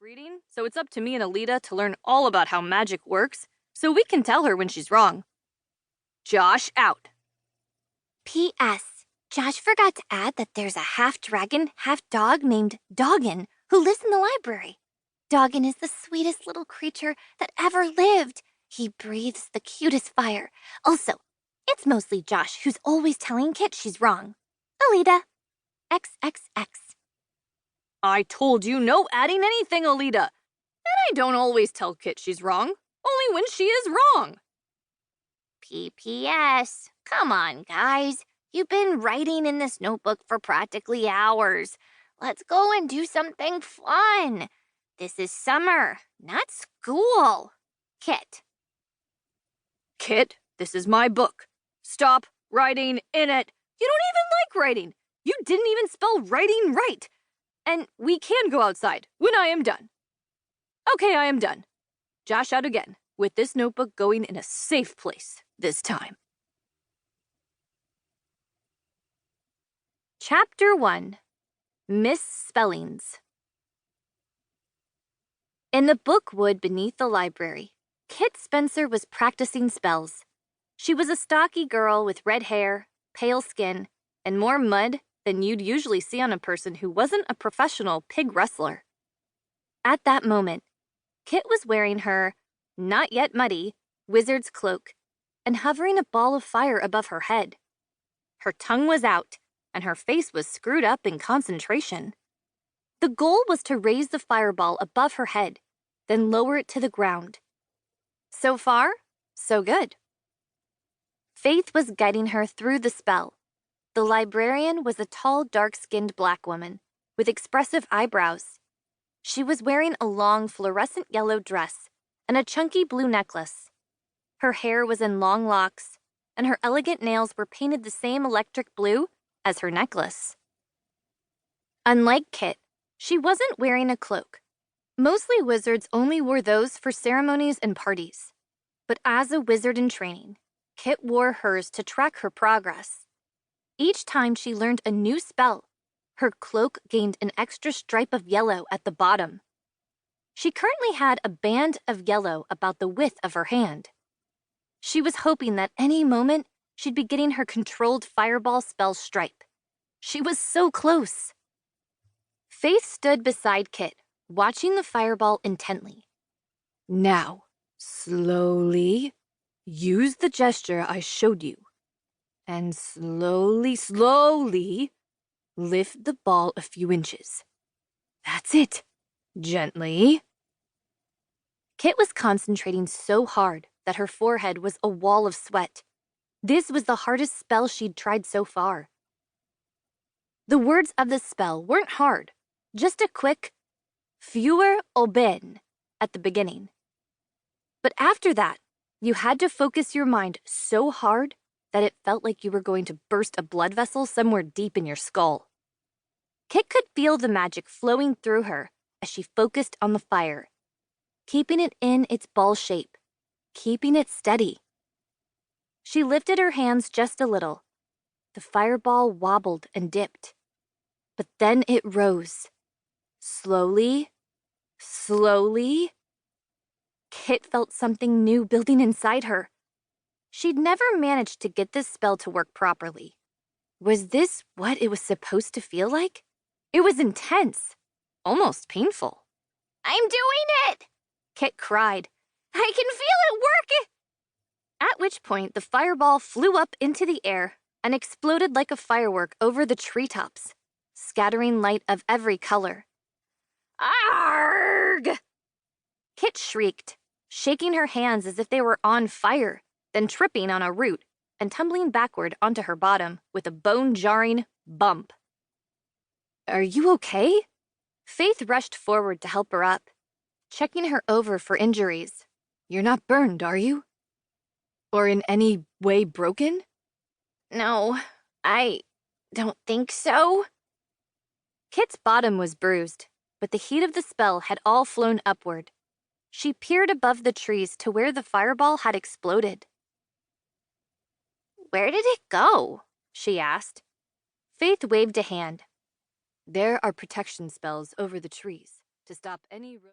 reading, so it's up to me and Alita to learn all about how magic works, so we can tell her when she's wrong. Josh out. P.S. Josh forgot to add that there's a half-dragon, half-dog named Dogon who lives in the library. Dogon is the sweetest little creature that ever lived. He breathes the cutest fire. Also, it's mostly Josh who's always telling Kit she's wrong. Alita. XXX. I told you no adding anything, Alita. And I don't always tell Kit she's wrong, only when she is wrong. PPS. Come on, guys. You've been writing in this notebook for practically hours. Let's go and do something fun. This is summer, not school. Kit. Kit, this is my book. Stop writing in it. You don't even like writing. You didn't even spell writing right. And we can go outside when I am done. Okay, I am done. Josh out again, with this notebook going in a safe place this time. Chapter 1. Misspellings. In the book wood beneath the library, Kit Spencer was practicing spells. She was a stocky girl with red hair, pale skin, and more mud than you'd usually see on a person who wasn't a professional pig wrestler. At that moment, Kit was wearing her, not yet muddy, wizard's cloak and hovering a ball of fire above her head. Her tongue was out, and her face was screwed up in concentration. The goal was to raise the fireball above her head, then lower it to the ground. So far, so good. Faith was guiding her through the spell. The librarian was a tall, dark-skinned black woman with expressive eyebrows. She was wearing a long, fluorescent yellow dress and a chunky blue necklace. Her hair was in long locks, and her elegant nails were painted the same electric blue as her necklace. Unlike Kit, she wasn't wearing a cloak. Mostly wizards only wore those for ceremonies and parties. But as a wizard in training, Kit wore hers to track her progress. Each time she learned a new spell, her cloak gained an extra stripe of yellow at the bottom. She currently had a band of yellow about the width of her hand. She was hoping that any moment she'd be getting her controlled fireball spell stripe. She was so close. Faith stood beside Kit, watching the fireball intently. Now, slowly, use the gesture I showed you. And slowly, lift the ball a few inches. That's it. Gently. Kit was concentrating so hard that her forehead was a wall of sweat. This was the hardest spell she'd tried so far. The words of the spell weren't hard, just a quick "fewer oben" at the beginning. But after that, you had to focus your mind so hard that it felt like you were going to burst a blood vessel somewhere deep in your skull. Kit could feel the magic flowing through her as she focused on the fire, keeping it in its ball shape, keeping it steady. She lifted her hands just a little. The fireball wobbled and dipped. But then it rose. Slowly. Kit felt something new building inside her. She'd never managed to get this spell to work properly. Was this what it was supposed to feel like? It was intense, almost painful. I'm doing it! Kit cried. I can feel it working! At which point, the fireball flew up into the air and exploded like a firework over the treetops, scattering light of every color. Arrgh! Kit shrieked, shaking her hands as if they were on fire, then tripping on a root and tumbling backward onto her bottom with a bone-jarring bump. Are you okay? Faith rushed forward to help her up, checking her over for injuries. You're not burned, are you? Or in any way broken? No, I don't think so. Kit's bottom was bruised, but the heat of the spell had all flown upward. She peered above the trees to where the fireball had exploded. Where did it go? She asked. Faith waved a hand. There are protection spells over the trees to stop any...